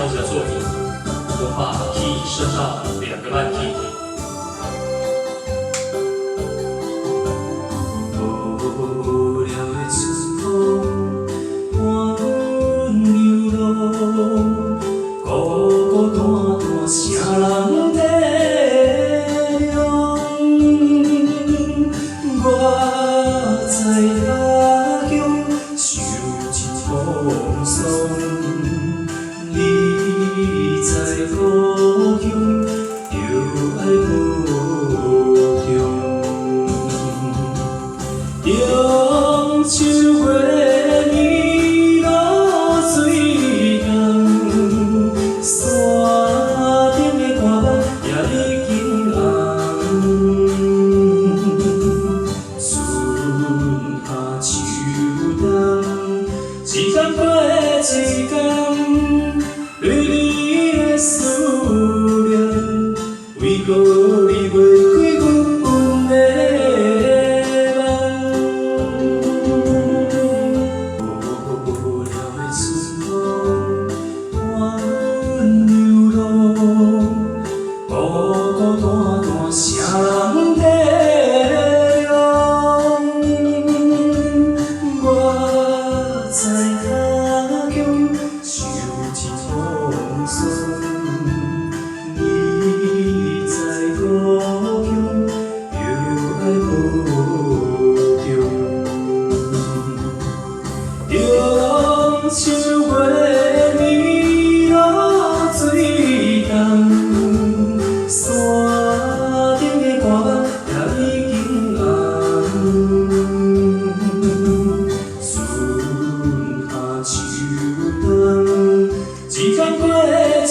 教的作品，我把 key 升到2个半 key。无聊的春风伴阮流浪，孤孤单单啥人体谅？我在他乡受尽风霜，你在故乡就爱保重。中秋月暝落水重，山顶的歌目也已经红。春夏秋冬，一天过一天，对你的思念，为何你袂开阮的？啥人体谅？我在他乡受尽风霜，你在故乡就爱保重。中秋月暝落水重，山顶的歌目也已经红。春夏秋冬，一天过一